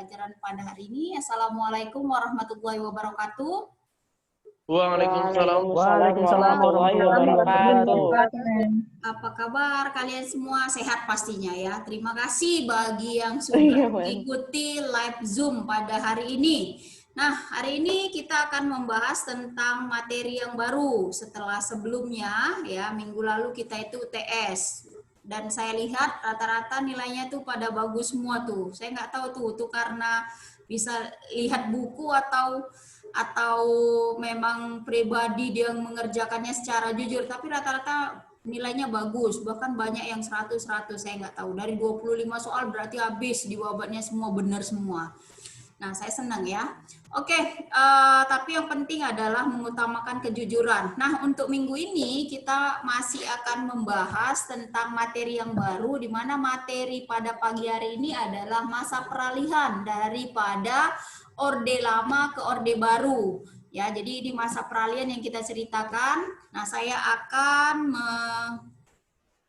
pembelajaran pada hari ini. Assalamualaikum warahmatullahi wabarakatuh. Waalaikumsalam warahmatullahi wabarakatuh. Apa kabar kalian semua? Sehat pastinya ya. Terima kasih bagi yang sudah mengikuti live Zoom pada hari ini. Nah, hari ini kita akan membahas tentang materi yang baru setelah sebelumnya ya, minggu lalu kita itu UTS. Dan saya lihat rata-rata nilainya tuh pada bagus semua tuh. Saya nggak tahu tuh karena bisa lihat buku atau memang pribadi dia mengerjakannya secara jujur, tapi rata-rata nilainya bagus, bahkan banyak yang 100, saya nggak tahu. Dari 25 soal berarti habis jawabannya semua benar semua. Nah, saya senang ya. Oke, tapi yang penting adalah mengutamakan kejujuran. Nah, untuk minggu ini kita masih akan membahas tentang materi yang baru, di mana materi pada pagi hari ini adalah masa peralihan daripada Orde Lama ke Orde Baru. Ya, jadi ini masa peralihan yang kita ceritakan. Nah, saya akan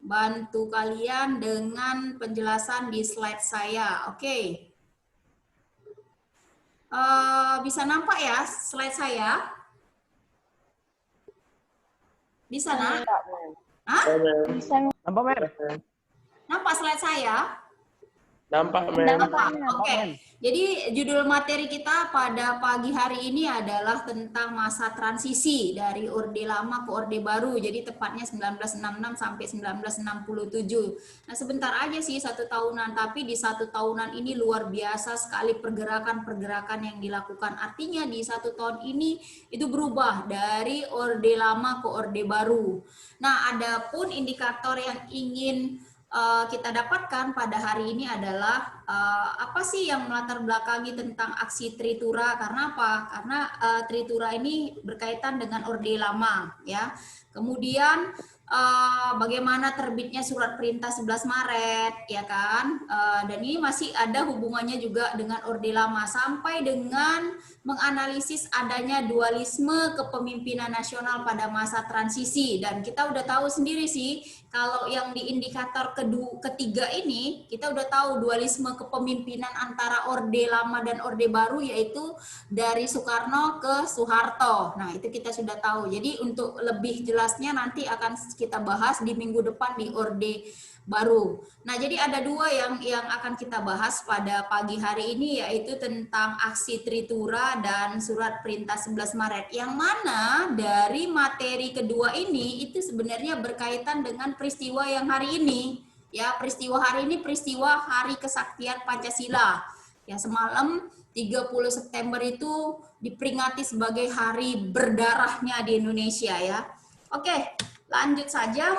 membantu kalian dengan penjelasan di slide saya. Oke. Bisa nampak ya slide saya? Bisa, nak? Hah? Nampak, Mem? Nampak slide saya? Nampak, Mem. Oke. Jadi judul materi kita pada pagi hari ini adalah tentang masa transisi dari Orde Lama ke Orde Baru. Jadi tepatnya 1966 sampai 1967. Nah, sebentar aja sih 1 tahunan, tapi di 1 tahunan ini luar biasa sekali pergerakan-pergerakan yang dilakukan. Artinya di 1 tahun ini itu berubah dari Orde Lama ke Orde Baru. Nah, adapun indikator yang ingin kita dapatkan pada hari ini adalah apa sih yang melatar belakangi tentang aksi Tritura. Karena apa? Karena Tritura ini berkaitan dengan Orde Lama ya. Kemudian bagaimana terbitnya surat perintah 11 Maret ya kan, dan ini masih ada hubungannya juga dengan Orde Lama sampai dengan menganalisis adanya dualisme kepemimpinan nasional pada masa transisi. Dan kita udah tahu sendiri sih kalau yang di indikator ketiga ini kita udah tahu dualisme kepemimpinan antara Orde Lama dan Orde Baru, yaitu dari Soekarno ke Soeharto. Nah, itu kita sudah tahu. Jadi untuk lebih jelasnya nanti akan kita bahas di minggu depan di Orde Baru. Nah, jadi ada 2 yang akan kita bahas pada pagi hari ini, yaitu tentang aksi Tritura dan surat perintah 11 Maret. Yang mana dari materi kedua ini itu sebenarnya berkaitan dengan peristiwa yang hari ini. Ya, peristiwa hari ini peristiwa Hari Kesaktian Pancasila. Ya, semalam 30 September itu diperingati sebagai hari berdarahnya di Indonesia ya. Oke, lanjut saja.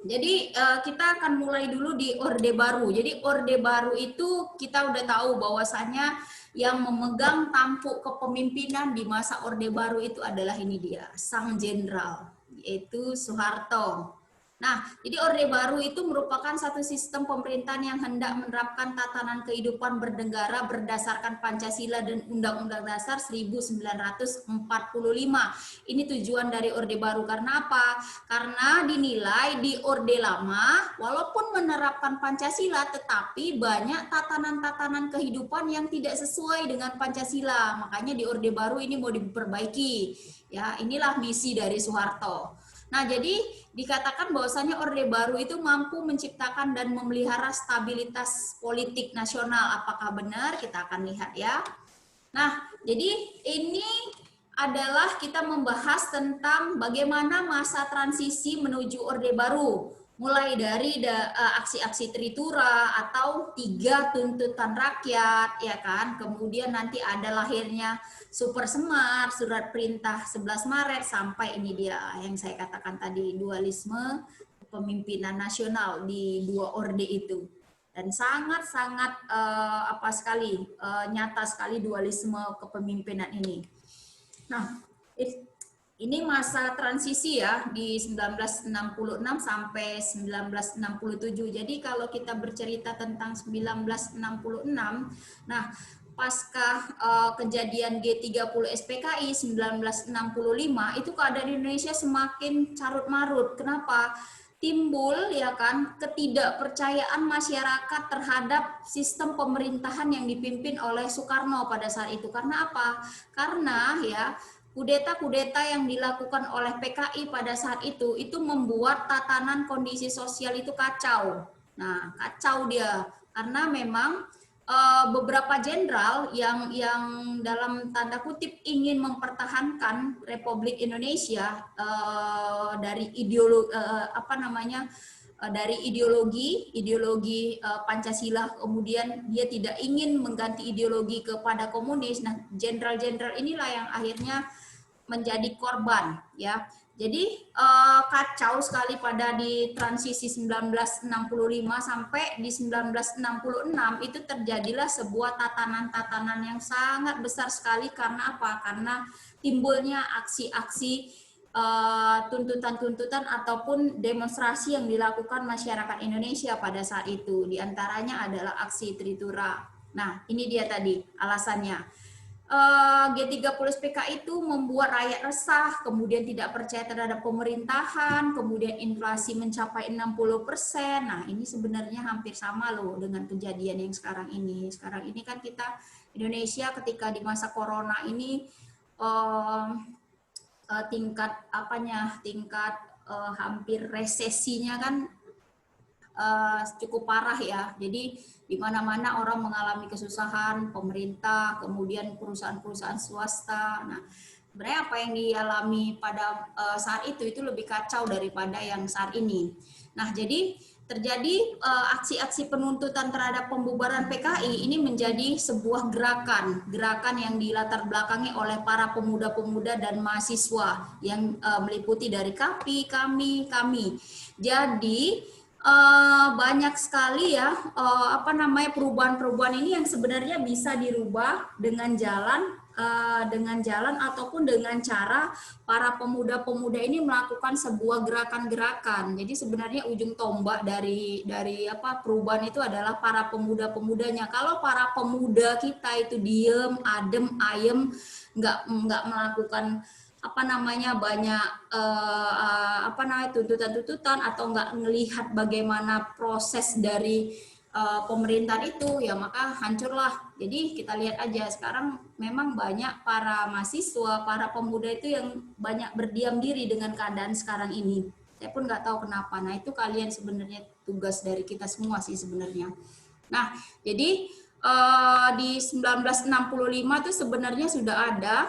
Jadi kita akan mulai dulu di Orde Baru. Jadi Orde Baru itu kita udah tahu bahwasannya yang memegang tampuk kepemimpinan di masa Orde Baru itu adalah ini dia, Sang Jenderal, yaitu Soeharto. Nah, jadi Orde Baru itu merupakan satu sistem pemerintahan yang hendak menerapkan tatanan kehidupan bernegara berdasarkan Pancasila dan Undang-Undang Dasar 1945. Ini tujuan dari Orde Baru. Karena apa? Karena dinilai di Orde Lama, walaupun menerapkan Pancasila, tetapi banyak tatanan-tatanan kehidupan yang tidak sesuai dengan Pancasila. Makanya di Orde Baru ini mau diperbaiki. Ya, inilah misi dari Soeharto. Nah, jadi dikatakan bahwasanya Orde Baru itu mampu menciptakan dan memelihara stabilitas politik nasional. Apakah benar? Kita akan lihat ya. Nah, jadi ini adalah kita membahas tentang bagaimana masa transisi menuju Orde Baru. Mulai dari aksi-aksi Tritura atau 3 tuntutan rakyat, ya kan. Kemudian nanti ada lahirnya Super Semar, surat perintah 11 Maret, sampai ini dia yang saya katakan tadi, dualisme kepemimpinan nasional di 2 orde itu. Dan sangat-sangat nyata sekali dualisme kepemimpinan ini. Nah, ini masa transisi ya di 1966 sampai 1967. Jadi kalau kita bercerita tentang 1966, nah pasca kejadian G30 SPKI 1965 itu keadaan Indonesia semakin carut marut. Kenapa? timbul ya kan ketidakpercayaan masyarakat terhadap sistem pemerintahan yang dipimpin oleh Soekarno pada saat itu. Karena apa? Karena ya kudeta-kudeta yang dilakukan oleh PKI pada saat itu membuat tatanan kondisi sosial itu kacau. Nah, kacau dia karena memang beberapa jenderal yang dalam tanda kutip ingin mempertahankan Republik Indonesia dari ideologi dari ideologi Pancasila, kemudian dia tidak ingin mengganti ideologi kepada komunis. Nah, jenderal-jenderal inilah yang akhirnya menjadi korban ya. Jadi kacau sekali pada di transisi 1965 sampai di 1966 itu terjadilah sebuah tatanan-tatanan yang sangat besar sekali. Karena apa? Karena timbulnya aksi-aksi tuntutan-tuntutan ataupun demonstrasi yang dilakukan masyarakat Indonesia pada saat itu. Di antaranya adalah aksi Tritura. Nah, ini dia tadi alasannya. G30 PKI itu membuat rakyat resah, kemudian tidak percaya terhadap pemerintahan, kemudian inflasi mencapai 60%. Nah, ini sebenarnya hampir sama loh dengan kejadian yang sekarang ini. Sekarang ini kan kita Indonesia ketika di masa corona ini tingkat hampir resesinya kan cukup parah ya. Jadi di mana-mana orang mengalami kesusahan, pemerintah, kemudian perusahaan-perusahaan swasta. Nah, sebenarnya apa yang dialami pada saat itu lebih kacau daripada yang saat ini. Nah, jadi terjadi aksi-aksi penuntutan terhadap pembubaran PKI ini menjadi sebuah gerakan yang dilatar belakangi oleh para pemuda-pemuda dan mahasiswa yang meliputi dari KAPI, kami. Jadi banyak sekali ya perubahan-perubahan ini yang sebenarnya bisa dirubah dengan jalan ataupun dengan cara para pemuda-pemuda ini melakukan sebuah gerakan-gerakan. Jadi sebenarnya ujung tombak dari perubahan itu adalah para pemuda-pemudanya. Kalau para pemuda kita itu diem, adem, ayem, nggak melakukan banyak tuntutan-tuntutan atau nggak melihat bagaimana proses dari pemerintahan itu, ya maka hancurlah. Jadi kita lihat aja sekarang memang banyak para mahasiswa, para pemuda itu yang banyak berdiam diri dengan keadaan sekarang ini. Saya pun nggak tahu kenapa. Nah, itu kalian sebenarnya tugas dari kita semua sih sebenarnya. Nah, jadi di 1965 itu sebenarnya sudah ada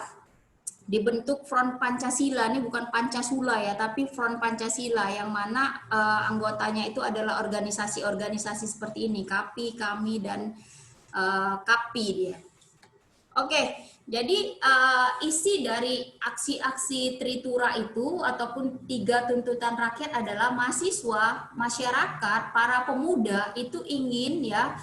dibentuk Front Pancasila. Ini bukan Pancasula ya, tapi Front Pancasila yang mana anggotanya itu adalah organisasi-organisasi seperti ini, KAPI, kami, dan KAPI dia. Oke, jadi isi dari aksi-aksi Tritura itu ataupun 3 tuntutan rakyat adalah mahasiswa, masyarakat, para pemuda itu ingin ya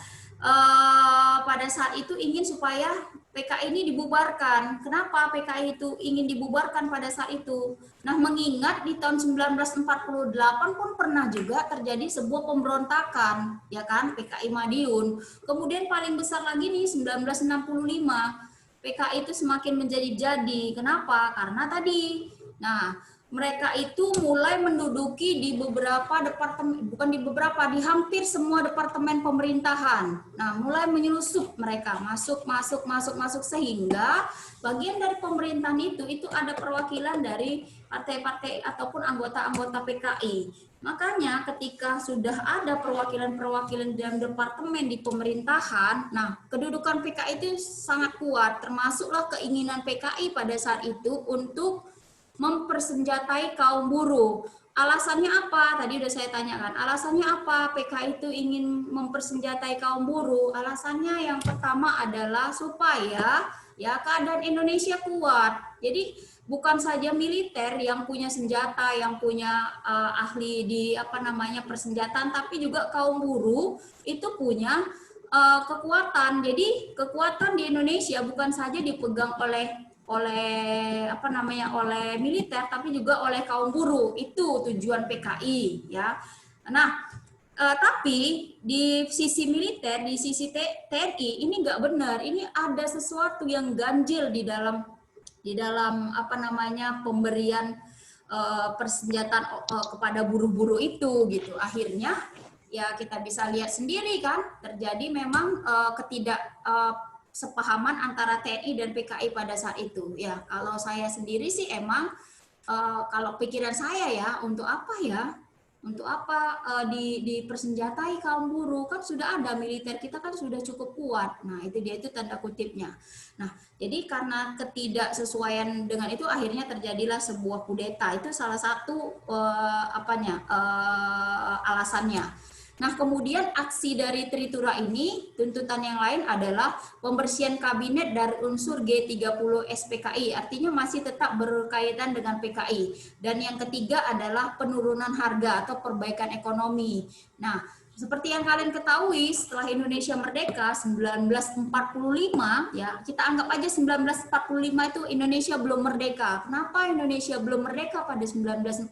pada saat itu ingin supaya PKI ini dibubarkan. Kenapa PKI itu ingin dibubarkan pada saat itu? Nah, mengingat di tahun 1948 pun pernah juga terjadi sebuah pemberontakan, ya kan, PKI Madiun. Kemudian paling besar lagi nih 1965, PKI itu semakin menjadi-jadi. Kenapa? Karena tadi, nah, mereka itu mulai menduduki di beberapa departemen, di hampir semua departemen pemerintahan. Nah, mulai menyelusup mereka, masuk sehingga bagian dari pemerintahan itu ada perwakilan dari partai-partai ataupun anggota-anggota PKI. Makanya ketika sudah ada perwakilan-perwakilan dalam departemen di pemerintahan, nah kedudukan PKI itu sangat kuat, termasuklah keinginan PKI pada saat itu untuk mempersenjatai kaum buruh. Alasannya apa? Tadi udah saya tanyakan. Alasannya apa PKI itu ingin mempersenjatai kaum buruh? Alasannya yang pertama adalah supaya ya keadaan Indonesia kuat. Jadi bukan saja militer yang punya senjata, yang punya ahli di persenjataan, tapi juga kaum buruh itu punya kekuatan. Jadi kekuatan di Indonesia bukan saja dipegang oleh militer, tapi juga oleh kaum buruh. Itu tujuan PKI ya. Nah, tapi di sisi militer, di sisi TNI ini nggak benar. Ini ada sesuatu yang ganjil di dalam pemberian persenjataan kepada buruh-buruh itu gitu. Akhirnya ya kita bisa lihat sendiri kan terjadi memang sepahaman antara TNI dan PKI pada saat itu. Ya kalau saya sendiri sih emang kalau pikiran saya ya untuk apa ya? Untuk apa dipersenjatai kaum buruh, kan sudah ada militer kita kan sudah cukup kuat. Nah itu dia, itu tanda kutipnya. Nah jadi karena ketidaksesuaian dengan itu akhirnya terjadilah sebuah kudeta. Itu salah satu alasannya. Nah kemudian aksi dari Tritura ini, tuntutan yang lain adalah pembersihan kabinet dari unsur G30 SPKI, artinya masih tetap berkaitan dengan PKI. Dan yang ketiga adalah penurunan harga atau perbaikan ekonomi. Nah, seperti yang kalian ketahui, setelah Indonesia merdeka 1945, ya kita anggap aja 1945 itu Indonesia belum merdeka. Kenapa Indonesia belum merdeka pada 1945?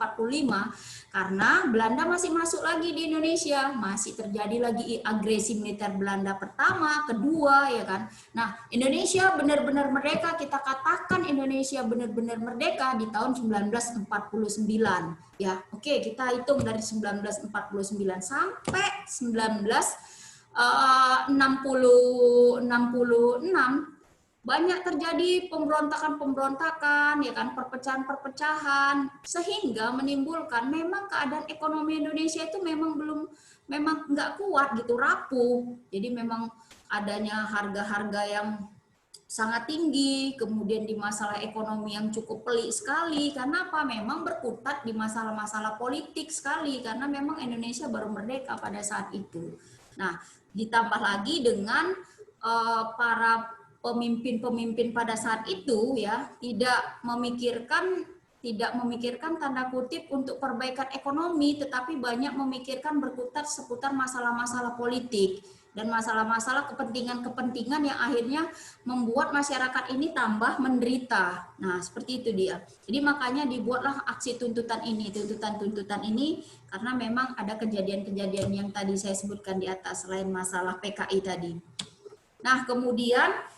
Karena Belanda masih masuk lagi di Indonesia, masih terjadi lagi agresi militer Belanda pertama, kedua, ya kan. Nah, Indonesia benar-benar merdeka, kita katakan Indonesia benar-benar merdeka di tahun 1949. Ya, oke, kita hitung dari 1949 sampai 1966 banyak terjadi pemberontakan-pemberontakan, ya kan, perpecahan-perpecahan, sehingga menimbulkan memang keadaan ekonomi Indonesia itu memang nggak kuat gitu, rapuh. Jadi memang adanya harga-harga yang sangat tinggi, kemudian di masalah ekonomi yang cukup pelik sekali. Karena apa? Memang berkutat di masalah-masalah politik sekali, karena memang Indonesia baru merdeka pada saat itu. Nah, ditambah lagi dengan para pemimpin-pemimpin pada saat itu ya tidak memikirkan tanda kutip untuk perbaikan ekonomi, tetapi banyak memikirkan berkutat seputar masalah-masalah politik dan masalah-masalah kepentingan-kepentingan yang akhirnya membuat masyarakat ini tambah menderita. Nah, seperti itu dia. Jadi makanya dibuatlah aksi tuntutan ini karena memang ada kejadian-kejadian yang tadi saya sebutkan di atas selain masalah PKI tadi. Nah, kemudian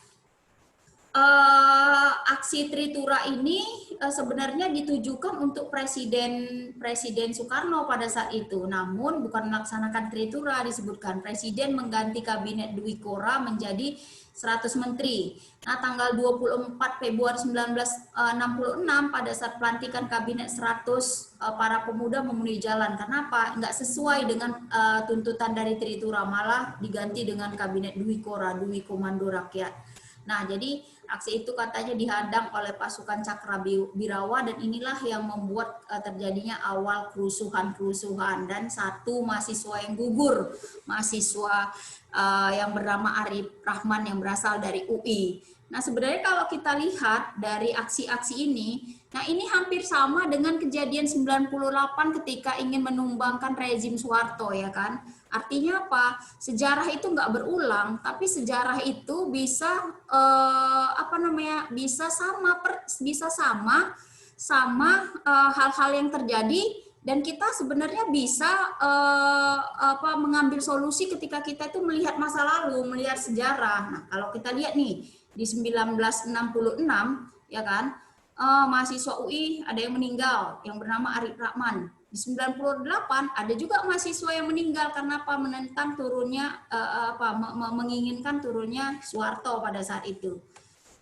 aksi Tritura ini sebenarnya ditujukan untuk Presiden Soekarno pada saat itu. Namun bukan melaksanakan Tritura, disebutkan Presiden mengganti kabinet Dwi Kora menjadi 100 menteri. Nah, tanggal 24 Februari 1966 pada saat pelantikan kabinet 100 para pemuda memenuhi jalan. Kenapa? Nggak sesuai dengan tuntutan dari Tritura, malah diganti dengan kabinet Dwi Kora, Dwi Komando Rakyat. Nah, jadi aksi itu katanya dihadang oleh pasukan Cakrawirawa dan inilah yang membuat terjadinya awal kerusuhan dan satu mahasiswa yang gugur, mahasiswa yang bernama Arif Rahman yang berasal dari UI. Nah, sebenarnya kalau kita lihat dari aksi-aksi ini, nah ini hampir sama dengan kejadian 98 ketika ingin menumbangkan rezim Soeharto, ya kan? Artinya apa? Sejarah itu nggak berulang, tapi sejarah itu bisa bisa sama hal-hal yang terjadi, dan kita sebenarnya bisa mengambil solusi ketika kita itu melihat masa lalu, melihat sejarah. Nah, kalau kita lihat nih di 1966, ya kan, mahasiswa UI ada yang meninggal yang bernama Arif Rahman. Di 98 ada juga mahasiswa yang meninggal karena apa? Menentang turunnya menginginkan turunnya Soeharto pada saat itu.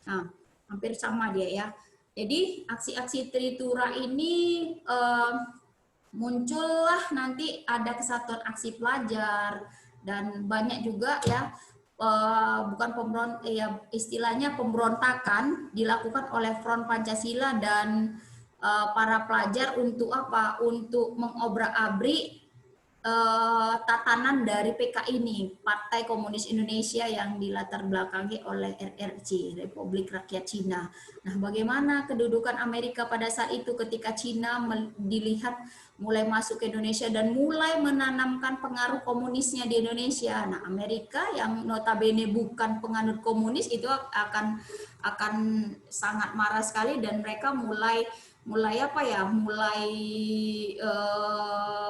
Nah, hampir sama dia ya. Jadi aksi-aksi Tritura ini muncullah nanti ada kesatuan aksi pelajar dan banyak juga ya istilahnya pemberontakan dilakukan oleh Front Pancasila dan para pelajar untuk apa? Untuk mengobrak-abrik tatanan dari PKI ini, Partai Komunis Indonesia yang dilatar belakangi oleh RRC, Republik Rakyat Cina. Nah, bagaimana kedudukan Amerika pada saat itu ketika Cina dilihat mulai masuk ke Indonesia dan mulai menanamkan pengaruh komunisnya di Indonesia. Nah, Amerika yang notabene bukan penganut komunis itu akan sangat marah sekali dan mereka mulai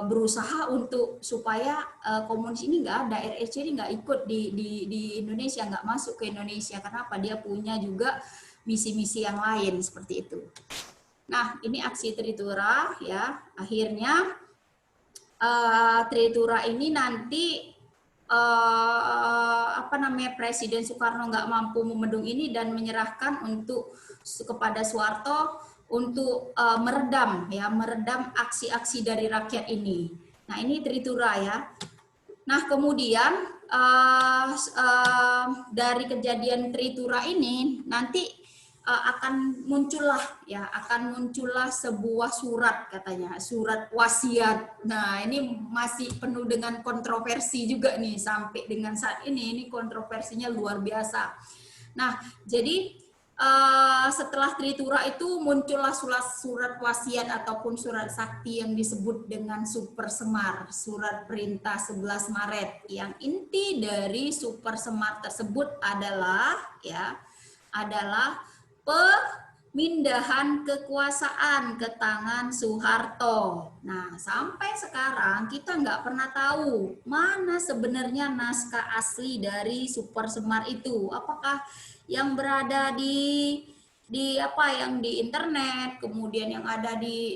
berusaha untuk supaya komunis ini nggak ada, RRC ini nggak ikut di Indonesia, nggak masuk ke Indonesia. Kenapa? Dia punya juga misi-misi yang lain seperti itu. Nah, ini aksi Tritura ya. Akhirnya Tritura ini nanti Presiden Soekarno nggak mampu membendung ini dan menyerahkan kepada Soeharto untuk meredam aksi-aksi dari rakyat ini. Nah, ini Tritura ya. Nah, kemudian dari kejadian Tritura ini nanti akan muncullah sebuah surat, katanya surat wasiat. Nah, ini masih penuh dengan kontroversi juga nih sampai dengan saat ini kontroversinya luar biasa. Nah, jadi setelah Tritura itu muncullah surat wasiat ataupun surat sakti yang disebut dengan Super Semar, surat perintah 11 Maret. Yang inti dari Super Semar tersebut adalah pemindahan kekuasaan ke tangan Soeharto. Nah, sampai sekarang kita nggak pernah tahu mana sebenarnya naskah asli dari Super Semar itu. Apakah yang berada di internet, kemudian yang ada di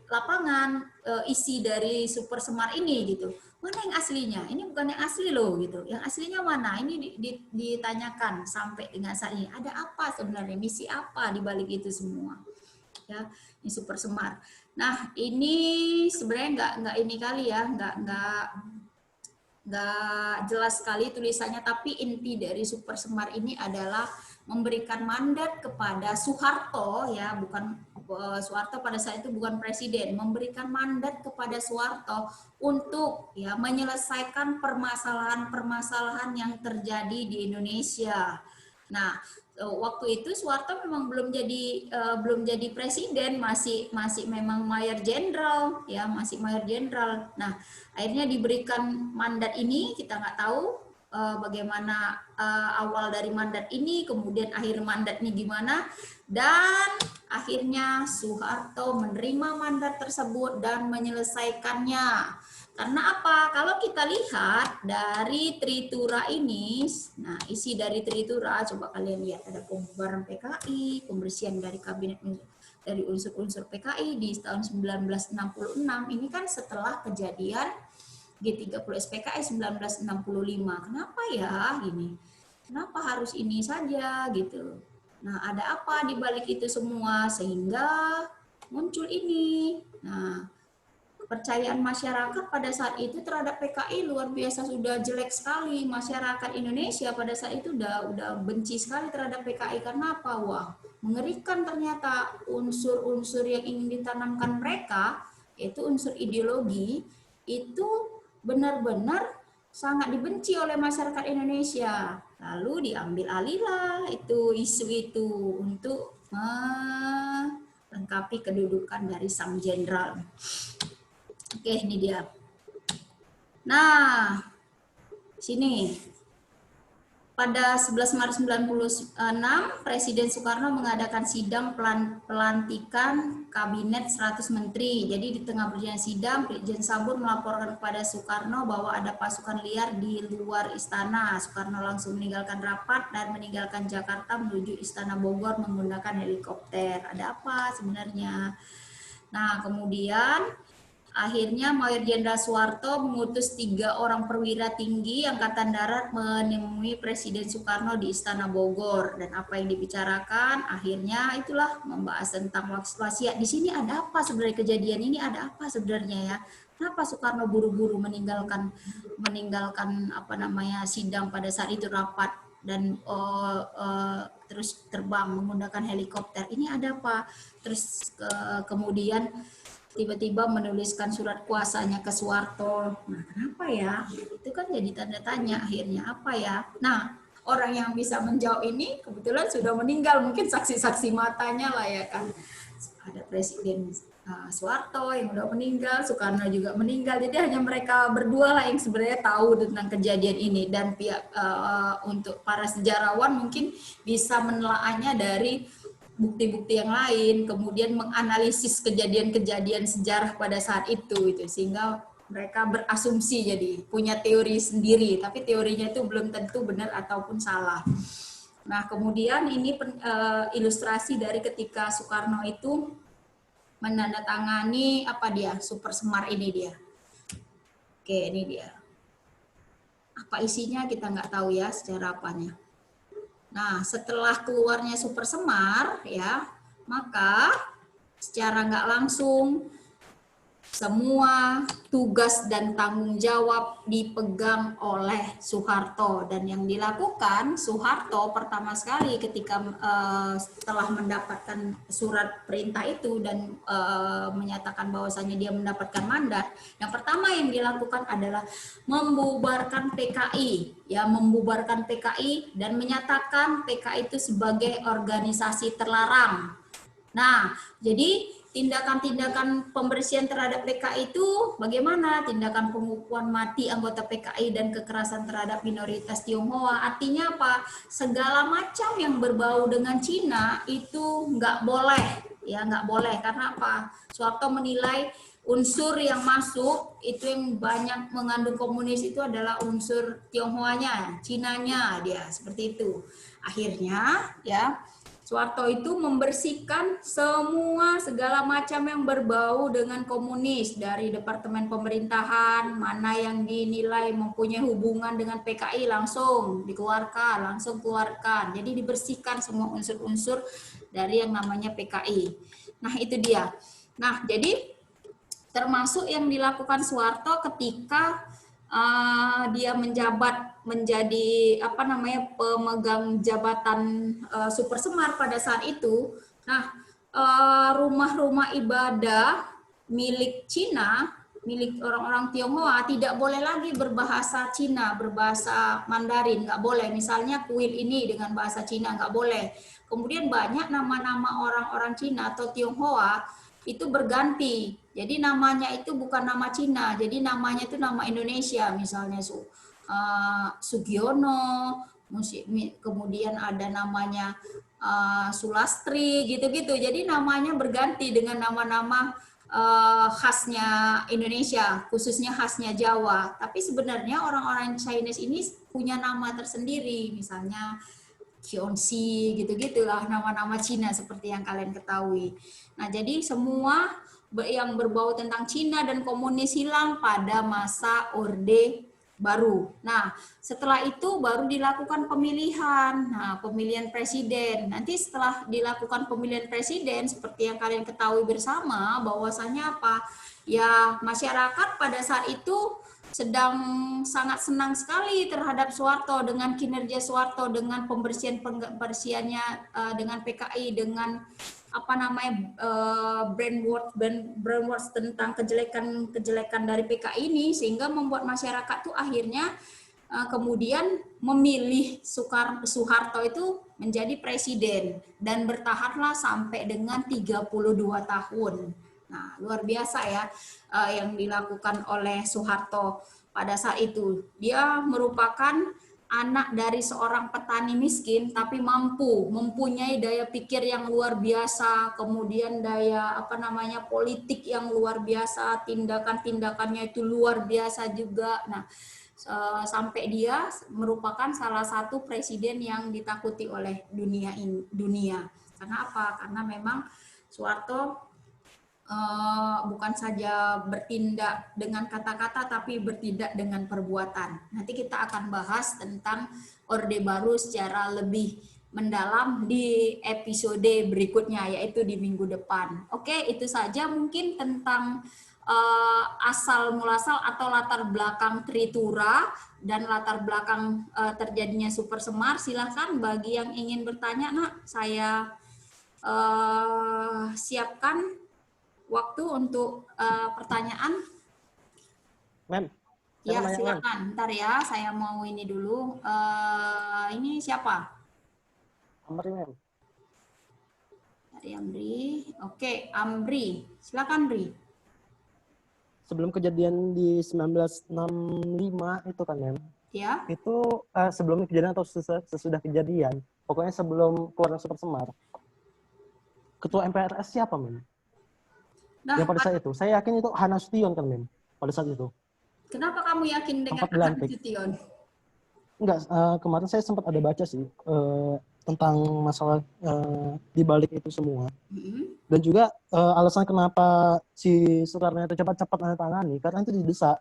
lapangan, isi dari Super Semar ini gitu. Mana yang aslinya? Ini bukan yang asli loh gitu. Yang aslinya mana? Ini ditanyakan sampai dengan saat ini. Ada apa sebenarnya? Misi apa di balik itu semua? Ya, ini Super Semar. Nah, ini sebenarnya nggak ini kali ya, nggak jelas sekali tulisannya, tapi inti dari Super Semar ini adalah memberikan mandat kepada Soeharto, ya, bukan Soeharto pada saat itu bukan presiden, memberikan mandat kepada Soeharto untuk ya menyelesaikan permasalahan-permasalahan yang terjadi di Indonesia. Nah, waktu itu Soeharto memang belum jadi presiden, masih memang mayor jenderal, ya, masih mayor jenderal. Nah, akhirnya diberikan mandat ini, kita nggak tahu bagaimana awal dari mandat ini, kemudian akhir mandatnya gimana, dan akhirnya Soeharto menerima mandat tersebut dan menyelesaikannya. Karena apa? Kalau kita lihat dari Tritura ini, nah isi dari Tritura, coba kalian lihat, ada pembubaran PKI, pembersihan dari kabinet dari unsur-unsur PKI di tahun 1966, ini kan setelah kejadian G30 SPKI 1965. Kenapa ya gini? Kenapa harus ini saja gitu? Nah, ada apa di balik itu semua sehingga muncul ini? Nah, kepercayaan masyarakat pada saat itu terhadap PKI luar biasa, sudah jelek sekali. Masyarakat Indonesia pada saat itu udah benci sekali terhadap PKI. Karena apa? Wah, mengerikan ternyata unsur-unsur yang ingin ditanamkan mereka, yaitu unsur ideologi, itu benar-benar sangat dibenci oleh masyarakat Indonesia. Lalu diambil alihlah isu itu untuk melengkapi kedudukan dari sang jenderal. Oke, ini dia. Nah, sini. Pada 11 Maret 1996, Presiden Soekarno mengadakan sidang pelantikan Kabinet 100 Menteri. Jadi di tengah berjalan sidang, Brigjen Sabur melaporkan kepada Soekarno bahwa ada pasukan liar di luar istana. Soekarno langsung meninggalkan rapat dan meninggalkan Jakarta menuju Istana Bogor menggunakan helikopter. Ada apa sebenarnya? Nah, kemudian akhirnya Mayor Jenderal Soeharto mengutus 3 orang perwira tinggi Angkatan Darat menemui Presiden Soekarno di Istana Bogor. Dan apa yang dibicarakan? Akhirnya itulah membahas tentang wasiat. Di sini ada apa sebenarnya kejadian ini? Ada apa sebenarnya ya? Kenapa Soekarno buru-buru meninggalkan sidang pada saat itu, rapat, dan terus terbang menggunakan helikopter? Ini ada apa? Terus kemudian tiba-tiba menuliskan surat kuasanya ke Soeharto. Nah, kenapa ya? Itu kan jadi tanda tanya akhirnya, apa ya? Nah, orang yang bisa menjawab ini kebetulan sudah meninggal, mungkin saksi-saksi matanya lah ya kan. Ada Presiden Soeharto yang udah meninggal, Soekarno juga meninggal. Jadi hanya mereka berdua lah yang sebenarnya tahu tentang kejadian ini, dan pihak untuk para sejarawan mungkin bisa menelaahnya dari bukti-bukti yang lain, kemudian menganalisis kejadian-kejadian sejarah pada saat itu, sehingga mereka berasumsi, jadi punya teori sendiri, tapi teorinya itu belum tentu benar ataupun salah. Nah, kemudian ini ilustrasi dari ketika Soekarno itu menandatangani apa dia? Super Semar ini dia. Oke, ini dia. Apa isinya kita nggak tahu ya secara apanya. Nah, setelah keluarnya Super Semar ya, maka secara nggak langsung semua tugas dan tanggung jawab dipegang oleh Soeharto, dan yang dilakukan Soeharto pertama sekali ketika setelah mendapatkan surat perintah itu dan menyatakan bahwasannya dia mendapatkan mandat, yang pertama yang dilakukan adalah membubarkan PKI, ya, membubarkan PKI dan menyatakan PKI itu sebagai organisasi terlarang. Nah, jadi tindakan-tindakan pembersihan terhadap PKI itu bagaimana? Tindakan pengukuhan mati anggota PKI dan kekerasan terhadap minoritas Tionghoa. Artinya apa? Segala macam yang berbau dengan Cina itu nggak boleh, ya nggak boleh. Karena apa? Soeharto menilai unsur yang masuk itu yang banyak mengandung komunis itu adalah unsur Tionghoanya, Cinanya dia seperti itu. Akhirnya, ya. Soeharto itu membersihkan semua segala macam yang berbau dengan komunis dari Departemen Pemerintahan, mana yang dinilai mempunyai hubungan dengan PKI langsung dikeluarkan, langsung keluarkan. Jadi dibersihkan semua unsur-unsur dari yang namanya PKI. Nah, itu dia. Nah, jadi termasuk yang dilakukan Soeharto ketika dia menjabat menjadi pemegang jabatan Super Semar pada saat itu. Nah, rumah-rumah ibadah milik Cina, milik orang-orang Tionghoa tidak boleh lagi berbahasa Cina, berbahasa Mandarin, nggak boleh. Misalnya kuil ini dengan bahasa Cina nggak boleh. Kemudian banyak nama-nama orang-orang Cina atau Tionghoa itu berganti. Jadi namanya itu bukan nama Cina, jadi namanya itu nama Indonesia, misalnya Sugiono, kemudian ada namanya Sulastri, gitu-gitu. Jadi namanya berganti dengan nama-nama khasnya Indonesia, khususnya khasnya Jawa. Tapi sebenarnya orang-orang Chinese ini punya nama tersendiri, misalnya Kionsi, gitu-gitulah nama-nama Cina seperti yang kalian ketahui. Nah, jadi semua yang berbau tentang Cina dan komunis hilang pada masa Orde Baru. Nah, setelah itu baru dilakukan pemilihan. Nah, pemilihan presiden. Nanti setelah dilakukan pemilihan presiden, seperti yang kalian ketahui bersama, bahwasanya apa? Ya, masyarakat pada saat itu sedang sangat senang sekali terhadap Soeharto, dengan kinerja Soeharto, dengan pembersihannya dengan PKI, dengan brainwash tentang kejelekan dari PKI ini, sehingga membuat masyarakat tuh akhirnya kemudian memilih Soeharto itu menjadi presiden dan bertahanlah sampai dengan 32 tahun. Nah, luar biasa ya yang dilakukan oleh Soeharto pada saat itu. Dia merupakan anak dari seorang petani miskin tapi mempunyai daya pikir yang luar biasa, kemudian daya politik yang luar biasa, tindakan-tindakannya itu luar biasa juga. Nah, sampai dia merupakan salah satu presiden yang ditakuti oleh dunia. Karena apa? Karena memang Soeharto bukan saja bertindak dengan kata-kata tapi bertindak dengan perbuatan. Nanti kita akan bahas tentang Orde Baru secara lebih mendalam di episode berikutnya, yaitu di minggu depan. Oke, itu saja mungkin tentang asal muasal atau latar belakang Tritura dan latar belakang terjadinya Super Semar. Silahkan bagi yang ingin bertanya, Nak, saya siapkan waktu untuk pertanyaan. Mem. Ya, silakan. Bentar ya, saya mau ini dulu. Ini siapa? Amri, Mem. Dari Amri. Oke, Amri. Silakan, Amri. Sebelum kejadian di 1965 itu kan, Mem. Ya. Itu sebelum kejadian atau sesudah kejadian, pokoknya sebelum keluar Super Semar, Ketua MPRS siapa, Mem? Nah, yang pada saat itu, saya yakin itu Hana Sution kan, Mem, pada saat itu. Kenapa kamu yakin dengan Hana Sution? Enggak, kemarin saya sempat ada baca sih, tentang masalah di balik itu semua. Mm-mm. Dan juga alasan kenapa si Soekarno itu cepat-cepat menandatangani karena itu didesak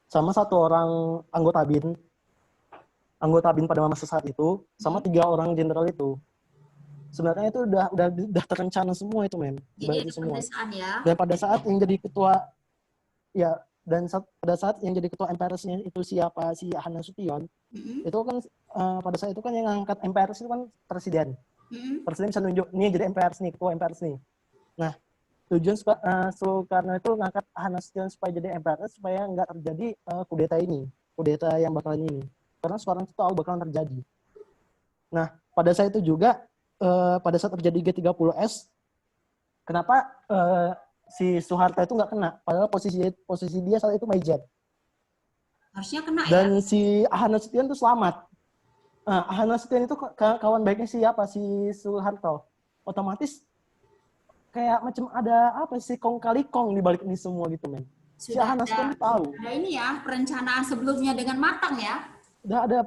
sama satu orang anggota BIN pada masa saat itu sama 3 orang jenderal itu. Sebenarnya itu udah terencana semua itu, men. Jadi Itu ada semua. pendesakan ya. Dan pada saat yang jadi ketua pada saat yang jadi ketua MPRS-nya itu siapa, si Ahana Sution, Mm-mm. itu kan pada saat itu kan yang ngangkat MPRS itu kan presiden. Mm-mm. Presiden bisa nunjuk nih jadi MPRS nih, ketua MPRS nih. Nah, tujuan Soekarno itu ngangkat Ahana Sution supaya jadi MPRS supaya nggak terjadi kudeta yang bakalan ini. Karena Soekarno itu tahu bakalan terjadi. Nah, pada saat itu juga pada saat terjadi G30S, kenapa si Soeharto itu nggak kena? Padahal posisi dia saat itu Major. Harusnya kena ya. Dan si Ahana Sution itu selamat. Ahana Sution itu kawan baiknya siapa? Si Soeharto. Otomatis kayak macam ada apa sih kong kali kong di balik ini semua gitu, men. Si Sudah Ahana Sution tahu. ada ini ya, perencanaan sebelumnya dengan matang ya. Udah ada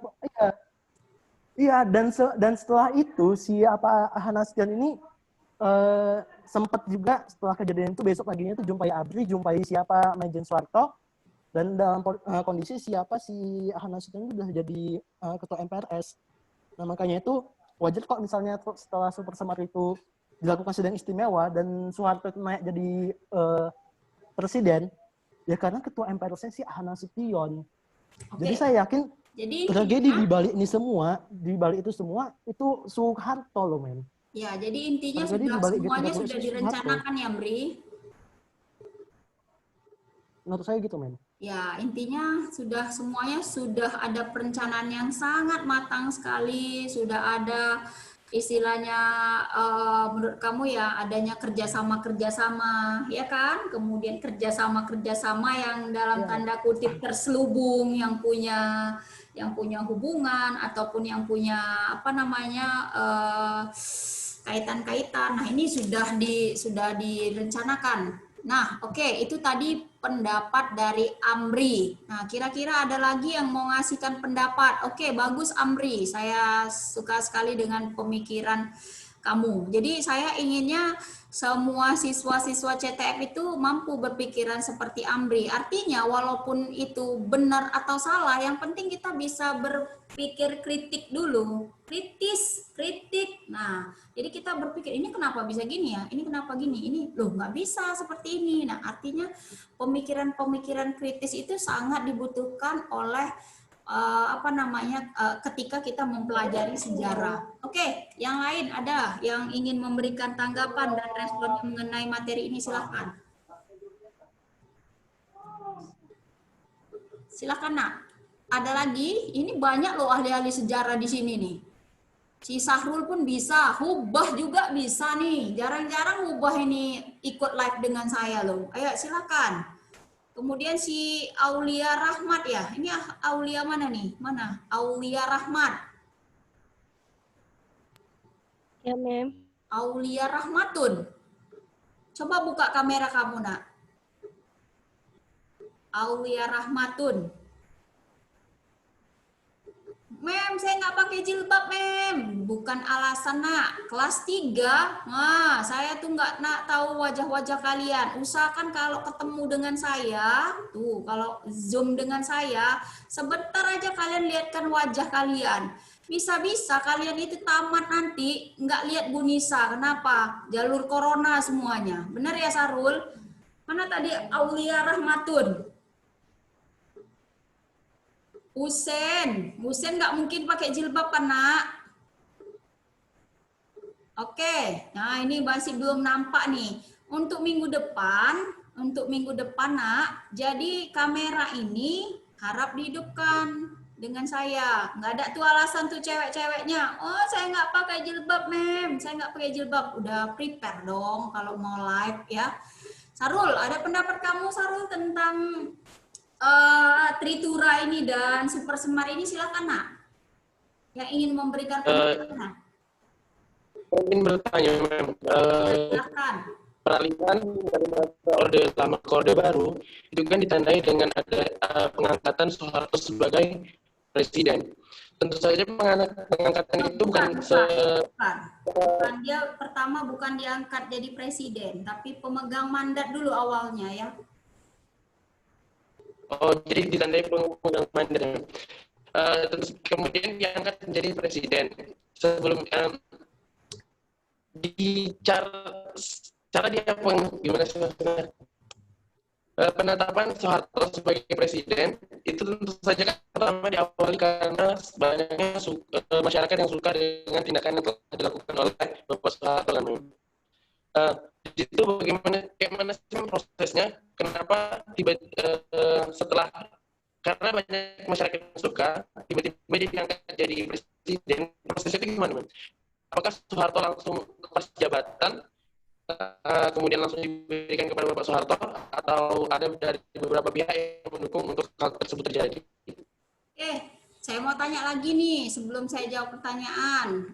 iya dan setelah itu si Ahana Sution ini sempat juga setelah kejadian itu besok paginya itu jumpai siapa Majen Soeharto, dan dalam kondisi siapa si Ahana Sution itu udah jadi ketua MPRS. Nah makanya itu wajar kok misalnya setelah Super Semar itu dilakukan sidang istimewa dan Soeharto itu naik jadi presiden, ya karena ketua MPRS-nya si Ahana Sution. Oke. Jadi saya yakin tragedi intinya, di balik itu semua itu Soeharto loh, men. ya, jadi intinya Tragedi sudah di balik semuanya G30S sudah itu direncanakan ya, Bri. Menurut saya gitu, men. Ya, intinya semuanya sudah ada perencanaan yang sangat matang sekali, sudah ada istilahnya menurut kamu ya adanya kerjasama ya kan, kemudian kerjasama yang dalam tanda kutip terselubung, yang punya hubungan ataupun yang punya apa namanya kaitan-kaitan. Nah ini sudah direncanakan. Nah, oke, itu tadi pendapat dari Amri. Nah, kira-kira ada lagi yang mau ngasihkan pendapat. Oke, bagus Amri. Saya suka sekali dengan pemikiran kamu. Jadi saya inginnya semua siswa-siswa CTF itu mampu berpikiran seperti Amri. Artinya walaupun itu benar atau salah, yang penting kita bisa berpikir kritik dulu. Kritik. Nah, jadi kita berpikir ini kenapa bisa gini ya? Ini kenapa gini? Ini loh nggak bisa seperti ini. Nah, artinya pemikiran-pemikiran kritis itu sangat dibutuhkan oleh ketika kita mempelajari sejarah. Oke, yang lain ada yang ingin memberikan tanggapan dan respon mengenai materi ini, silahkan. Silahkan, Nak. Ada lagi? Ini banyak loh ahli-ahli sejarah di sini nih. Si Sahrul pun bisa, Hubah juga bisa nih. Jarang-jarang Hubah ini ikut live dengan saya loh. Ayo silakan. Kemudian si Aulia Rahmat ya. Ini Aulia mana nih? Mana? Aulia Rahmat. Ya, Mem. Aulia Rahmatun. Coba buka kamera kamu, Nak. Aulia Rahmatun. Mem, saya nggak pakai jilbab, Mem. Bukan alasan, Nak. Kelas 3, nah, saya tuh nggak tahu wajah-wajah kalian. Usahakan kalau ketemu dengan saya, tuh, kalau Zoom dengan saya, sebentar aja kalian lihatkan wajah kalian. Bisa-bisa kalian itu tamat nanti nggak lihat Bu Nisa. Kenapa? Jalur corona semuanya. Benar ya, Sarul? Mana tadi Aulia Rahmatun? Husen nggak mungkin pakai jilbab kan, Nak? Oke, nah ini masih belum nampak nih. Untuk minggu depan, Nak, jadi kamera ini harap dihidupkan dengan saya. Nggak ada tuh alasan tuh cewek-ceweknya. Oh, saya nggak pakai jilbab, Mem. Saya nggak pakai jilbab. Udah prepare dong kalau mau live ya. Sarul, ada pendapat kamu, Sarul, tentang Tritura ini dan Super Semar ini, silakan, Nak. Yang ingin memberikan pendapat. Mungkin bertanya, Silakan. peralihan dari masa Orde Lama ke Orde Baru itu kan ditandai dengan ada pengangkatan Soeharto sebagai presiden. tentu saja pengangkatan itu bukan bukan dia pertama bukan diangkat jadi presiden, tapi pemegang mandat dulu awalnya ya. Oh, jadi ditandai pemegang mandat. Terus kemudian diangkat menjadi presiden. Sebelum cara dia gimana sih maksudnya? Penetapan Soeharto sebagai presiden itu tentu saja kan pertama diawali karena banyaknya masyarakat yang suka dengan tindakan yang telah dilakukan oleh Bapak Soeharto kan. Di situ bagaimana sih prosesnya? Kenapa setelah karena banyak masyarakat yang suka tiba-tiba dia diangkat jadi presiden, prosesnya itu gimana, apakah Soeharto langsung lepas jabatan kemudian langsung diberikan kepada Bapak Soeharto atau ada dari beberapa pihak yang mendukung untuk hal tersebut terjadi? Saya mau tanya lagi nih sebelum saya jawab pertanyaan.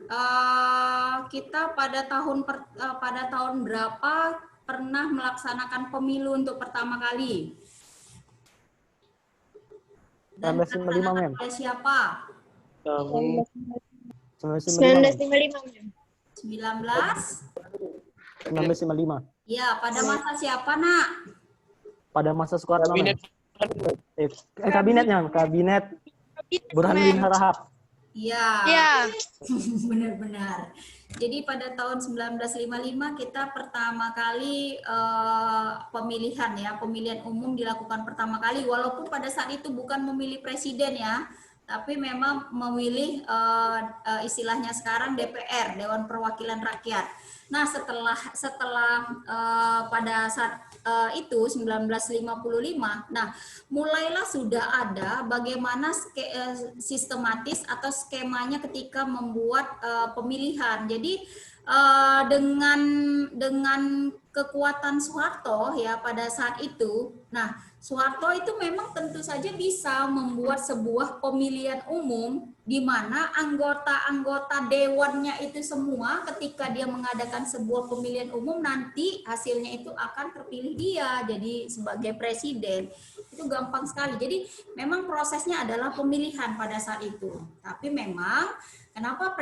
Kita pada tahun berapa pernah melaksanakan pemilu untuk pertama kali? Dan 1955, Mem. oleh siapa? 1955, Mem. 1955. Ya, pada masa siapa, Nak? Pada masa Soekarno. Kabinet. Kabinet Burhanuddin Harahap. Iya. Iya. Benar-benar. Jadi pada tahun 1955 kita pertama kali pemilihan umum dilakukan pertama kali, walaupun pada saat itu bukan memilih presiden ya, tapi memang memilih istilahnya sekarang DPR, Dewan Perwakilan Rakyat. Nah, setelah pada saat itu 1955, nah mulailah sudah ada bagaimana sistematis atau skemanya ketika membuat pemilihan. Jadi dengan kekuatan Soeharto ya pada saat itu, nah Soeharto itu memang tentu saja bisa membuat sebuah pemilihan umum di mana anggota-anggota dewannya itu semua ketika dia mengadakan sebuah pemilihan umum nanti hasilnya itu akan terpilih dia jadi sebagai presiden. Itu gampang sekali. Jadi memang prosesnya adalah pemilihan pada saat itu. Tapi memang kenapa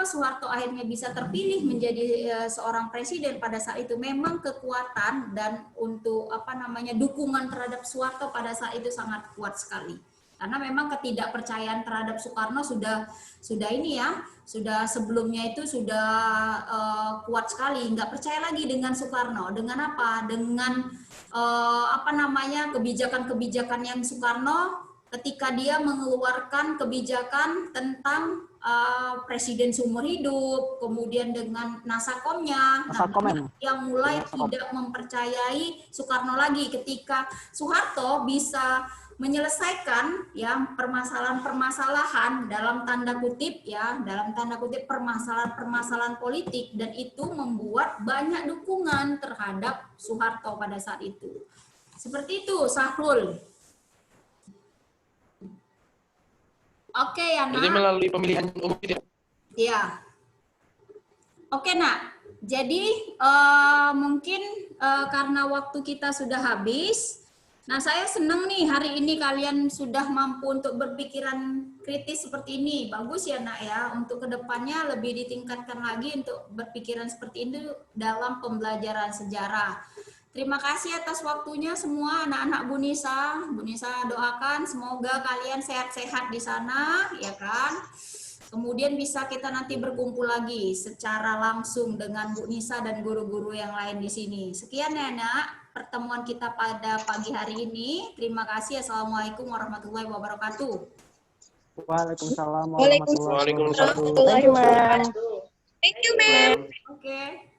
Soeharto akhirnya bisa terpilih menjadi seorang presiden pada saat itu, memang kekuatan dan untuk dukungan terhadap Soeharto pada saat itu sangat kuat sekali. Karena memang ketidakpercayaan terhadap Soekarno sudah sebelumnya itu sudah kuat sekali, nggak percaya lagi dengan Soekarno. Dengan apa? Dengan kebijakan-kebijakan yang Soekarno ketika dia mengeluarkan kebijakan tentang presiden seumur hidup, kemudian dengan Nasakomnya, yang mulai tidak mempercayai Soekarno lagi ketika Soeharto bisa menyelesaikan ya permasalahan-permasalahan dalam tanda kutip permasalahan-permasalahan politik, dan itu membuat banyak dukungan terhadap Soeharto pada saat itu. Seperti itu, Sahrul. Oke ya, Nak. Jadi melalui pemilihan umum itu. Iya. Oke, Nak. Jadi mungkin karena waktu kita sudah habis. Nah, saya senang nih hari ini kalian sudah mampu untuk berpikiran kritis seperti ini. Bagus ya, Nak ya. Untuk kedepannya lebih ditingkatkan lagi untuk berpikiran seperti itu dalam pembelajaran sejarah. Terima kasih atas waktunya semua anak-anak Bu Nisa. Bu Nisa doakan semoga kalian sehat-sehat di sana, ya kan? Kemudian bisa kita nanti berkumpul lagi secara langsung dengan Bu Nisa dan guru-guru yang lain di sini. Sekian ya, Nak, pertemuan kita pada pagi hari ini. Terima kasih. Assalamualaikum warahmatullahi wabarakatuh. Waalaikumsalam warahmatullahi wabarakatuh. Waalaikumsalam warahmatullahi wabarakatuh. Thank you, Ma'am. Oke.